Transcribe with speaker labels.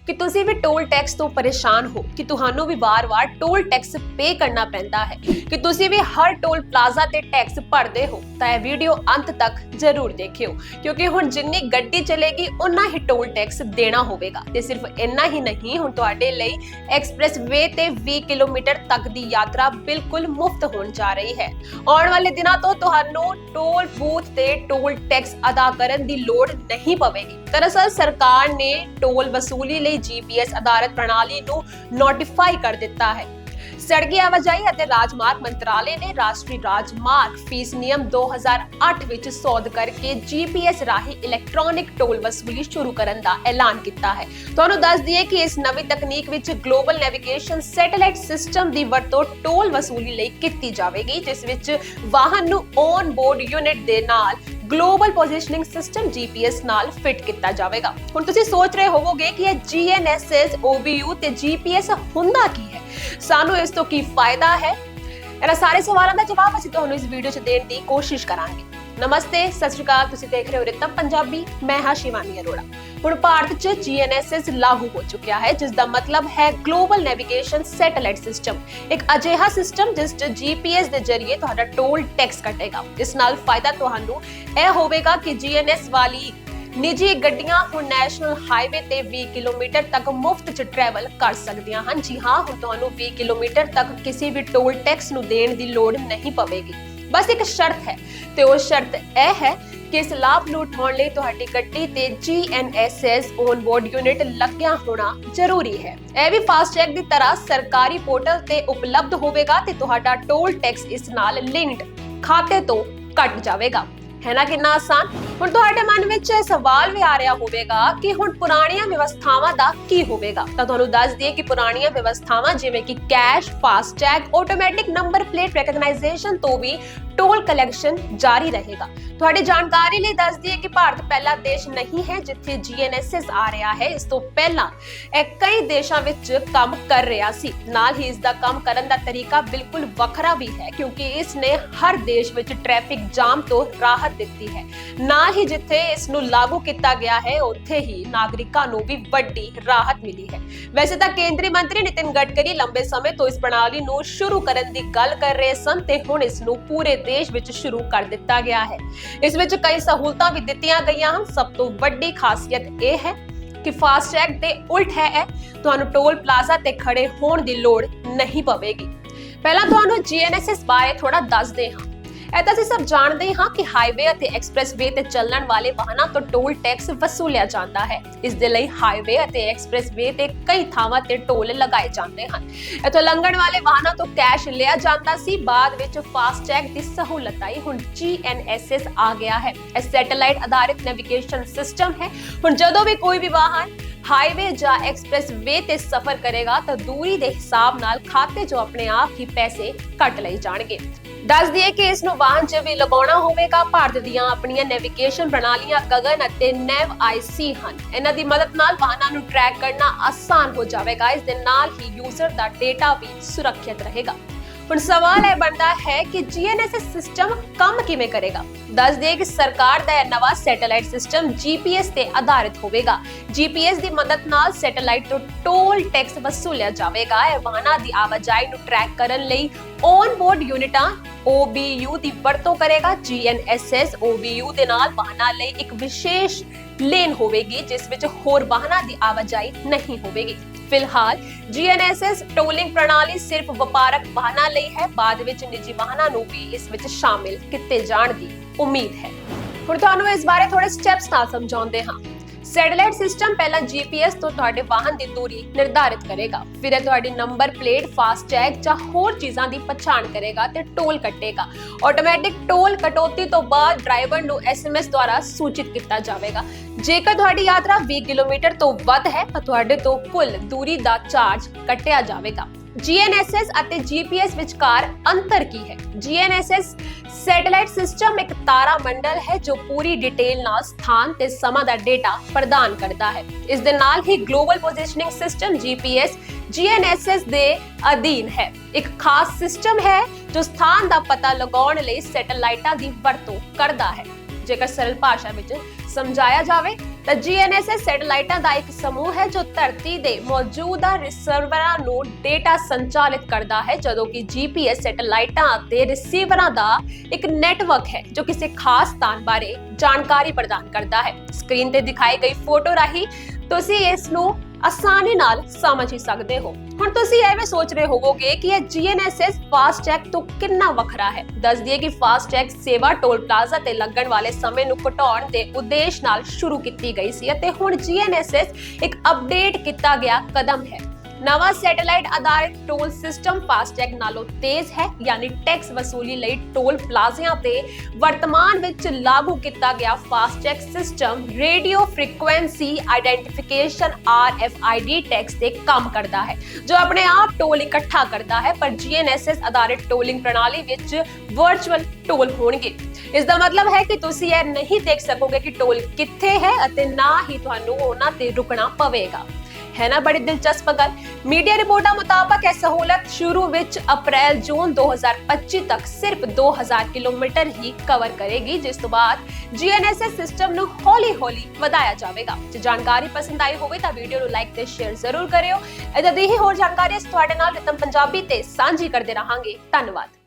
Speaker 1: ਕਿ ਤੁਸੀਂ ਵੀ toll tax ਤੋਂ ਪਰੇਸ਼ਾਨ ਹੋ ਕਿ ਤੁਹਾਨੂੰ ਵੀ ਵਾਰ-ਵਾਰ ਟੋਲ ਟੈਕਸ ਪੇ ਕਰਨਾ ਪੈਂਦਾ ਹੈ, ਕਿ ਤੁਸੀਂ ਵੀ ਹਰ ਟੋਲ ਪਲਾਜ਼ਾ ਤੇ ਟੈਕਸ ਭਰਦੇ ਹੋ, ਤਾਂ ਇਹ ਵੀਡੀਓ ਅੰਤ ਤੱਕ ਜ਼ਰੂਰ ਦੇਖਿਓ ਕਿਉਂਕਿ ਹੁਣ ਜਿੰਨੀ ਗੱਡੀ ਚੱਲੇਗੀ ਉਨਾ ਹੀ ਟੋਲ ਟੈਕਸ ਦੇਣਾ ਹੋਵੇਗਾ। ਤੇ ਸਿਰਫ ਇੰਨਾ ਹੀ ਨਹੀਂ, ਹੁਣ ਤੁਹਾਡੇ ਲਈ ਐਕਸਪ੍ਰੈਸ ਵੇ ਤੇ 20 ਕਿਲੋਮੀਟਰ ਤੱਕ ਦੀ ਯਾਤਰਾ ਬਿਲਕੁਲ ਮੁਫਤ ਹੋਣ ਜਾ ਰਹੀ ਹੈ। ਆਉਣ ਵਾਲੇ ਦਿਨਾਂ ਤੋਂ ਤੁਹਾਨੂੰ ਟੋਲ ਬੂਥ ਤੇ ਟੋਲ ਟੈਕਸ ਅਦਾ ਕਰਨ ਦੀ ਲੋੜ ਨਹੀਂ ਪਵੇਗੀ। दरअसल सरकार ने टोल वसूली ਲਈ GPS आधारित प्रणाली ਨੂੰ ਨੋਟੀਫਾਈ ਕਰ ਦਿੱਤਾ ਹੈ। सड़की आवाजाही ਅਤੇ ਰਾਜਮਾਰਗ ਮੰਤਰਾਲੇ ਨੇ ਰਾਸ਼ਟਰੀ ਰਾਜਮਾਰਗ ਫੀਸ ਨਿਯਮ 2008 ਵਿੱਚ ਸੋਧ ਕਰਕੇ GPS ਰਾਹੀਂ ਇਲੈਕਟ੍ਰੋਨਿਕ ਟੋਲ ਵਸੂਲੀ ਸ਼ੁਰੂ ਕਰਨ ਦਾ ਐਲਾਨ ਕੀਤਾ ਹੈ। ਤੁਹਾਨੂੰ ਦੱਸ ਦਈਏ ਕਿ ਇਸ ਨਵੀਂ ਤਕਨੀਕ ਵਿੱਚ ਗਲੋਬਲ ਨੈਵੀਗੇਸ਼ਨ ਸੈਟੇਲਾਈਟ ਸਿਸਟਮ ਦੀ ਵਰਤੋਂ ਟੋਲ ਵਸੂਲੀ ਲਈ ਕੀਤੀ ਜਾਵੇਗੀ, ਜਿਸ ਵਿੱਚ ਵਾਹਨ ਨੂੰ ਔਨ ਬੋਰਡ ਯੂਨਿਟ ਦੇ ਨਾਲ ਗਲੋਬਲ ਪੋਜੀਸ਼ਨਿੰਗ ਸਿਸਟਮ GPS ਨਾਲ ਫਿੱਟ ਕੀਤਾ ਜਾਵੇਗਾ। ਹੁਣ ਤੁਸੀਂ ਸੋਚ ਰਹੇ ਹੋਵੋਗੇ ਕਿ ਇਹ GNSS, OBU ਤੇ GPS ਹੁੰਦਾ ਕੀ ਹੈ, ਸਾਨੂੰ ਇਸ ਤੋਂ ਕੀ ਫਾਇਦਾ ਹੈ। ਇਹਨਾਂ ਸਾਰੇ ਸਵਾਲਾਂ ਦਾ ਜਵਾਬ ਅਸੀਂ ਤੁਹਾਨੂੰ ਇਸ ਵੀਡੀਓ 'ਚ ਦੇਣ ਦੀ ਕੋਸ਼ਿਸ਼ ਕਰਾਂਗੇ। ਨਮਸਤੇ, ਸਤਿ ਸ਼੍ਰੀ ਅਕਾਲ, ਤੁਸੀਂ ਦੇਖ ਰਹੇ ਹੋ ਰਿਤਮ ਪੰਜਾਬੀ, ਮੈਂ ਹਾਂ ਸ਼ਿਵਾਨੀ ਅਰੋੜਾ। ਹੁਣ ਭਾਰਤ 'ਚ GNSS ਲਾਗੂ ਹੋ ਚੁੱਕਿਆ ਹੈ, ਜਿਸ ਦਾ ਮਤਲਬ ਹੈ ਗਲੋਬਲ ਨੈਵੀਗੇਸ਼ਨ ਸੈਟੇਲਾਈਟ ਸਿਸਟਮ, ਇੱਕ ਅਜਿਹਾ ਸਿਸਟਮ ਜਿਸ 'ਚ GPS ਦੇ ਜ਼ਰੀਏ ਤੁਹਾਡਾ ਟੋਲ ਟੈਕਸ ਕੱਟੇਗਾ। ਇਸ ਨਾਲ ਫਾਇਦਾ ਤੁਹਾਨੂੰ ਇਹ ਹੋਵੇਗਾ ਕਿ GNSS ਵਾਲੀ ਨਿੱਜੀ ਗੱਡੀਆਂ ਹੁਣ ਨੈਸ਼ਨਲ ਹਾਈਵੇ ਤੇ 20 ਕਿਲੋਮੀਟਰ ਤੱਕ ਮੁਫਤ 'ਚ ਟਰੈਵਲ ਕਰ ਸਕਦੀਆਂ ਹਨ। ਜੀ ਹਾਂ, ਹੁਣ ਤੁਹਾਨੂੰ 20 ਕਿਲੋਮੀਟਰ ਤੱਕ ਕਿਸੇ ਵੀ ਟੋਲ ਟੈਕਸ ਨੂੰ ਦੇਣ ਦੀ ਲੋੜ ਨਹੀਂ ਪਵੇਗੀ। ਬਸ ਇੱਕ ਸ਼ਰਤ ਹੈ, ਤੇ ਉਹ ਸ਼ਰਤ ਇਹ ਹੈ ਕਿ ਇਸ ਲਾਭ ਨੂੰ ਉਠਾਉਣ ਲਈ ਤੁਹਾਡੀ ਗੱਡੀ ਤੇ GNSS ਔਨ ਬੋਰਡ ਯੂਨਿਟ ਲੱਗਿਆ ਹੋਣਾ ਜ਼ਰੂਰੀ ਹੈ। ਇਹ ਵੀ ਫਾਸਟੈਗ ਦੀ ਤਰ੍ਹਾਂ ਸਰਕਾਰੀ ਪੋਰਟਲ ਤੇ ਉਪਲਬਧ ਹੋਵੇਗਾ ਤੇ ਤੁਹਾਡਾ ਟੋਲ ਟੈਕਸ ਇਸ ਨਾਲ ਲਿੰਕਡ ਖਾਤੇ ਤੋਂ ਕੱਟ ਜਾਵੇਗਾ। ਹੈ ਨਾ ਕਿੰਨਾ ਆਸਾਨ। ਹੁਣ ਤੁਹਾਡੇ ਮਨ ਵਿੱਚ ਇਹ ਸਵਾਲ ਵੀ ਆ ਰਿਹਾ ਹੋਵੇਗਾ ਕਿ ਹੁਣ ਪੁਰਾਣੀਆਂ ਵਿਵਸਥਾਵਾਂ ਦਾ ਕੀ ਹੋਵੇਗਾ। ਤਾਂ ਤੁਹਾਨੂੰ ਦੱਸ ਦਈਏ ਕਿ ਪੁਰਾਣੀਆਂ ਵਿਵਸਥਾਵਾਂ ਜਿਵੇਂ ਕਿ cash, FASTag, automatic number plate recognition ਤੋਂ ਵੀ ਟੋਲ ਕਲੈਕਸ਼ਨ ਜਾਰੀ ਰਹੇਗਾ। ਤੁਹਾਡੀ ਜਾਣਕਾਰੀ ਲਈ ਦੱਸ ਦਈਏ ਕਿ ਭਾਰਤ ਪਹਿਲਾ ਦੇਸ਼ ਨਹੀਂ ਹੈ ਜਿੱਥੇ GNSS ਆ ਰਿਹਾ ਹੈ। ਇਸ ਤੋਂ ਪਹਿਲਾਂ ਇਹ ਕਈ ਦੇਸ਼ਾਂ ਵਿੱਚ ਕੰਮ ਕਰ ਰਿਹਾ ਸੀ। ਨਾਲ ਹੀ ਇਸ ਦਾ ਕੰਮ ਕਰਨ ਦਾ ਤਰੀਕਾ ਬਿਲਕੁਲ ਵੱਖਰਾ ਵੀ ਹੈ, ਕਿਉਂਕਿ ਇਸ ਨੇ ਹਰ ਦੇਸ਼ ਵਿੱਚ ਟ੍ਰੈਫਿਕ ਜਾਮ ਤੋਂ ਰਾਹਤ ਦਿੱਤੀ ਹੈ। ਨਾਲ ਹੀ ਜਿੱਥੇ ਇਸ ਨੂੰ ਲਾਗੂ ਕੀਤਾ ਗਿਆ ਹੈ, ਉੱਥੇ ਹੀ ਨਾਗਰਿਕਾਂ ਨੂੰ ਵੀ ਵੱਡੀ ਰਾਹਤ ਮਿਲੀ ਹੈ। ਵੈਸੇ ਤਾਂ ਕੇਂਦਰੀ ਮੰਤਰੀ ਨਿਤਿਨ ਗਡਕਰੀ ਲੰਬੇ ਸਮੇਂ ਤੋਂ ਇਸ ਪ੍ਰਣਾਲੀ ਨੂੰ ਸ਼ੁਰੂ ਕਰਨ ਦੀ ਗੱਲ ਕਰ ਰਹੇ ਸਨ ਤੇ ਹੁਣ ਇਸ ਨੂੰ ਪੂਰੇ ਦੇਸ਼ ਵਿੱਚ ਸ਼ੁਰੂ ਕਰ ਦਿੱਤਾ ਗਿਆ ਹੈ। ਇਸ ਵਿੱਚ ਕਈ ਸਹੂਲਤਾਂ ਵੀ ਦਿੱਤੀਆਂ ਗਈਆਂ ਹਨ। ਸਭ ਤੋਂ ਵੱਡੀ ਖਾਸੀਅਤ ਇਹ ਹੈ ਕਿ ਫਾਸਟੈਗ ਦੇ ਉਲਟ ਹੈ, ਤੁਹਾਨੂੰ ਟੋਲ ਪਲਾਜ਼ਾ ਤੇ ਖੜੇ ਹੋਣ ਦੀ ਲੋੜ ਨਹੀਂ ਪਵੇਗੀ। ਪਹਿਲਾਂ ਤੁਹਾਨੂੰ GNSS ਬਾਰੇ ਥੋੜਾ ਦੱਸਦੇ ਹਾਂ। ਇਹ ਤਾਂ ਅਸੀਂ ਸਭ ਜਾਣਦੇ ਹਾਂ ਕਿ ਹਾਈਵੇ ਅਤੇ ਐਕਸਪ੍ਰੈਸ ਵੇ ਤੇ ਚੱਲਣ ਵਾਲੇ ਵਾਹਨਾਂ ਤੋਂ ਟੋਲ ਟੈਕਸ ਵਸੂਲਿਆ ਜਾਂਦਾ ਹੈ। ਇਸ ਦੇ ਲਈ ਹਾਈਵੇ ਅਤੇ ਐਕਸਪ੍ਰੈਸ ਵੇ ਤੇ ਕਈ ਥਾਵਾਂ ਤੇ ਟੋਲ ਲਗਾਏ ਜਾਂਦੇ ਹਨ। ਇੱਥੋਂ ਲੰਘਣ ਵਾਲੇ ਵਾਹਨਾਂ ਤੋਂ ਕੈਸ਼ ਲਿਆ ਜਾਂਦਾ ਸੀ, ਬਾਅਦ ਵਿੱਚ ਫਾਸਟੈਗ ਦੀ ਸਹੂਲਤ ਆਈ। ਹੁਣ GNSS ਆ ਗਿਆ ਹੈ। ਇਹ ਸੈਟੇਲਾਈਟ ਆਧਾਰਿਤ ਨੈਵੀਗੇਸ਼ਨ ਸਿਸਟਮ ਹੈ। ਹੁਣ ਜਦੋਂ ਵੀ ਕੋਈ ਵੀ ਵਾਹਨ ਹਾਈਵੇ ਜਾਂ ਐਕਸਪ੍ਰੈਸ ਵੇ ਤੇ ਸਫ਼ਰ ਕਰੇਗਾ ਤਾਂ ਦੂਰੀ ਦੇ ਹਿਸਾਬ ਨਾਲ ਖਾਤੇ 'ਚੋਂ ਆਪਣੇ ਆਪ ਹੀ ਪੈਸੇ ਕੱਟ ਲਏ ਜਾਣਗੇ। ਦੱਸ ਦਈਏ ਕਿ ਇਸ ਨੂੰ ਵਾਹਨ 'ਚ ਵੀ ਲਗਾਉਣਾ ਹੋਵੇਗਾ। ਭਾਰਤ ਦੀਆਂ ਆਪਣੀਆਂ ਨੈਵੀਗੇਸ਼ਨ ਪ੍ਰਣਾਲੀਆਂ ਗਗਨ ਅਤੇ ਨੈਵ IC ਹਨ। ਇਹਨਾਂ ਦੀ ਮਦਦ ਨਾਲ ਵਾਹਨਾਂ ਨੂੰ ਟਰੈਕ ਕਰਨਾ ਆਸਾਨ ਹੋ ਜਾਵੇਗਾ। ਇਸ ਦੇ ਨਾਲ ਹੀ ਯੂਜ਼ਰ ਦਾ ਡੇਟਾ ਵੀ ਸੁਰੱਖਿਅਤ ਰਹੇਗਾ। ਹੁਣ ਸਵਾਲ ਇਹ ਬਣਦਾ ਹੈ ਕਿ GNSS ਸਿਸਟਮ ਕੰਮ ਕਿਵੇਂ ਕਰੇਗਾ। ਦੱਸ ਦਈਏ ਕਿ ਸਰਕਾਰ ਦਾ ਇਹ ਨਵਾਂ ਸੈਟੇਲਾਈਟ ਸਿਸਟਮ GPS ਤੇ ਆਧਾਰਿਤ ਹੋਵੇਗਾ। GPS ਦੀ ਮਦਦ ਨਾਲ ਸੈਟੇਲਾਈਟ ਤੋਂ ਟੋਲ ਟੈਕਸ ਵਸੂਲਿਆ ਜਾਵੇਗਾ। ਇਹ ਵਾਹਨਾਂ ਦੀ ਆਵਾਜਾਈ ਨੂੰ ਟਰੈਕ ਕਰਨ ਲਈ ਔਨ ਬੋਰਡ ਯੂਨਿਟਾਂ OBU ਦੀ ਵਰਤੋਂ ਕਰੇਗਾ। GNSS OBU ਦੇ ਨਾਲ ਵਾਹਨਾਂ ਲਈ ਇੱਕ ਵਿਸ਼ੇਸ਼ ਲੇਨ ਹੋਵੇਗੀ, ਜਿਸ ਵਿੱਚ ਹੋਰ ਵਾਹਨਾਂ ਦੀ ਆਵਾਜਾਈ ਨਹੀਂ ਹੋਵੇਗੀ। ਫਿਲਹਾਲ GNSS ਟੋਲਿੰਗ ਪ੍ਰਣਾਲੀ ਸਿਰਫ ਵਪਾਰਕ ਵਾਹਨਾਂ ਲਈ ਹੈ। ਬਾਅਦ ਵਿੱਚ ਨਿੱਜੀ ਵਾਹਨਾਂ ਨੂੰ ਵੀ ਇਸ ਵਿੱਚ ਸ਼ਾਮਿਲ ਕੀਤੇ ਜਾਣ ਦੀ ਉਮੀਦ ਹੈ। ਹੁਣ ਤੁਹਾਨੂੰ ਇਸ ਬਾਰੇ ਥੋੜੇ ਸਟੈਪਸ ਨਾਲ ਸਮਝਾਉਂਦੇ ਹਾਂ। ਸੈਟੇਲਾਈਟ ਸਿਸਟਮ ਪਹਿਲਾਂ GPS ਤੋਂ ਤੁਹਾਡੇ ਵਾਹਨ ਦੀ ਦੂਰੀ ਨਿਰਧਾਰਿਤ ਕਰੇਗਾ, ਫਿਰ ਇਹ ਤੁਹਾਡੀ ਨੰਬਰ ਪਲੇਟ, ਫਾਸਟੈਗ ਜਾਂ ਹੋਰ ਚੀਜ਼ਾਂ ਦੀ ਪਛਾਣ ਕਰੇਗਾ ਤੇ ਟੋਲ ਕੱਟੇਗਾ। ਆਟੋਮੈਟਿਕ ਟੋਲ ਕਟੌਤੀ ਤੋਂ ਬਾਅਦ ਡਰਾਈਵਰ ਨੂੰ SMS ਦੁਆਰਾ ਸੂਚਿਤ ਕੀਤਾ ਜਾਵੇਗਾ। ਜੇਕਰ ਤੁਹਾਡੀ ਯਾਤਰਾ 20 ਕਿਲੋਮੀਟਰ ਤੋਂ ਵੱਧ ਹੈ ਤਾਂ ਤੁਹਾਡੇ ਤੋਂ ਕੁੱਲ ਦੂਰੀ ਦਾ ਚਾਰਜ ਕੱਟਿਆ ਜਾਵੇਗਾ। GNSS ਅਤੇ GPS ਵਿਚਕਾਰ ਅੰਤਰ ਕੀ ਹੈ? GNSS ਸੈਟੇਲਾਈਟ ਸਿਸਟਮ ਇੱਕ ਤਾਰਾ ਮੰਡਲ ਹੈ ਜੋ ਪੂਰੀ ਡਿਟੇਲ ਨਾਲ ਸਥਾਨ ਤੇ ਸਮਾਂ ਦਾ ਡੇਟਾ ਪ੍ਰਦਾਨ ਕਰਦਾ ਹੈ। ਇਸ ਦੇ ਨਾਲ ਹੀ global positioning system GPS GNSS ਦੇ ਅਧੀਨ ਹੈ। ਇੱਕ ਖਾਸ ਸਿਸਟਮ ਹੈ ਜੋ ਸਥਾਨ ਦਾ ਪਤਾ ਲਗਾਉਣ ਲਈ ਸੈਟੇਲਾਈਟਾਂ ਦੀ ਵਰਤੋਂ ਕਰਦਾ ਹੈ। ਜੇਕਰ ਸਰਲ ਭਾਸ਼ਾ ਵਿੱਚ ਸਮਝਾਇਆ ਜਾਵੇ ਤਾਂ GNSS ਸੈਟੇਲਾਈਟਾਂ ਦਾ ਇੱਕ ਸਮੂਹ ਹੈ ਜੋ ਧਰਤੀ ਦੇ ਮੌਜੂਦਾ ਰਿਸੀਵਰਾਂ ਨੂੰ ਡੇਟਾ ਸੰਚਾਲਿਤ ਕਰਦਾ ਹੈ, ਜਦੋਂ ਕਿ GPS ਸੈਟੇਲਾਈਟਾਂ ਅਤੇ ਰਿਸੀਵਰਾਂ ਦਾ ਇੱਕ ਨੈਟਵਰਕ ਹੈ ਜੋ ਕਿਸੇ ਖਾਸ ਸਥਾਨ ਬਾਰੇ ਜਾਣਕਾਰੀ ਪ੍ਰਦਾਨ ਕਰਦਾ ਹੈ। ਸਕਰੀਨ ਤੇ ਦਿਖਾਈ ਗਈ ਫੋਟੋ ਰਾਹੀਂ ਤੁਸੀਂ ਇਸ ਨੂੰ ਆਸਾਨੀ ਨਾਲ ਸਮਝ ਹੀ ਸਕਦੇ ਹੋ। ਹੁਣ ਤੁਸੀਂ ਐਵੇਂ ਸੋਚ ਰਹੇ ਹੋਵੋਗੇ ਕਿ ਇਹ GNSS ਫਾਸਟੈਗ ਤੋਂ ਕਿੰਨਾ ਵੱਖਰਾ ਹੈ। ਦੱਸ ਦਈਏ ਕਿ ਫਾਸਟੈਗ ਸੇਵਾ ਟੋਲ ਪਲਾਜ਼ਾ ਤੇ ਲੱਗਣ ਵਾਲੇ ਸਮੇਂ ਨੂੰ ਘਟਾਉਣ ਦੇ ਉਦੇਸ਼ ਨਾਲ ਸ਼ੁਰੂ ਕੀਤੀ ਗਈ ਸੀ ਅਤੇ ਹੁਣ GNSS ਇੱਕ ਅਪਡੇਟ ਕੀਤਾ ਗਿਆ ਕਦਮ ਹੈ। ਨਵਾਂ ਸੈਟੇਲਾਈਟ ਆਧਾਰਿਤ ਟੋਲ ਸਿਸਟਮ ਫਾਸਟੈਗ ਨਾਲੋਂ ਤੇਜ਼ ਹੈ, ਯਾਨੀ ਟੈਕਸ ਵਸੂਲੀ ਲਈ ਟੋਲ ਪਲਾਜ਼ਿਆਂ ਤੇ ਵਰਤਮਾਨ ਵਿੱਚ ਲਾਗੂ ਕੀਤਾ ਗਿਆ FASTag system radio frequency identification RFID tax ਤੇ ਕੰਮ ਕਰਦਾ ਹੈ, ਜੋ ਆਪਣੇ ਆਪ ਟੋਲ ਇਕੱਠਾ ਕਰਦਾ ਹੈ। ਪਰ GNSS ਆਧਾਰਿਤ ਟੋਲਿੰਗ ਪ੍ਰਣਾਲੀ ਵਿੱਚ ਵਰਚੁਅਲ ਟੋਲ ਹੋਣਗੇ। ਇਸ ਦਾ ਮਤਲਬ ਹੈ ਕਿ ਤੁਸੀਂ ਇਹ ਨਹੀਂ ਦੇਖ ਸਕੋਗੇ ਕਿ ਟੋਲ ਕਿੱਥੇ ਹੈ ਅਤੇ ਨਾ ਹੀ ਤੁਹਾਨੂੰ ਉਹਨਾਂ ਤੇ ਰੁਕਣਾ ਪਵੇਗਾ। है ना बड़ी दिलचस्प गल। मीडिया रिपोर्टां मुताबिक यह सहूलत शुरू विच अप्रैल-जून 2025 तक सिर्फ 2000 किलोमीटर ही कवर करेगी, जिस तो बाद GNSS सिस्टम ਨੂੰ ਹੌਲੀ-ਹੌਲੀ ਵਧਾਇਆ ਜਾਵੇਗਾ। ਜੇ ਜਾਣਕਾਰੀ ਪਸੰਦ ਆਈ ਹੋਵੇ ਤਾਂ ਵੀਡੀਓ ਨੂੰ ਲਾਈਕ ਤੇ ਸ਼ੇਅਰ ਜ਼ਰੂਰ ਕਰਿਓ। ਇਦਾਂ ਦੀ ਹੀ ਹੋਰ ਜਾਣਕਾਰੀ ਤੁਹਾਡੇ ਨਾਲ ਰਿਤਮ ਪੰਜਾਬੀ ਤੇ ਸਾਂਝੀ ਕਰਦੇ ਰਹਾਂਗੇ। ਧੰਨਵਾਦ।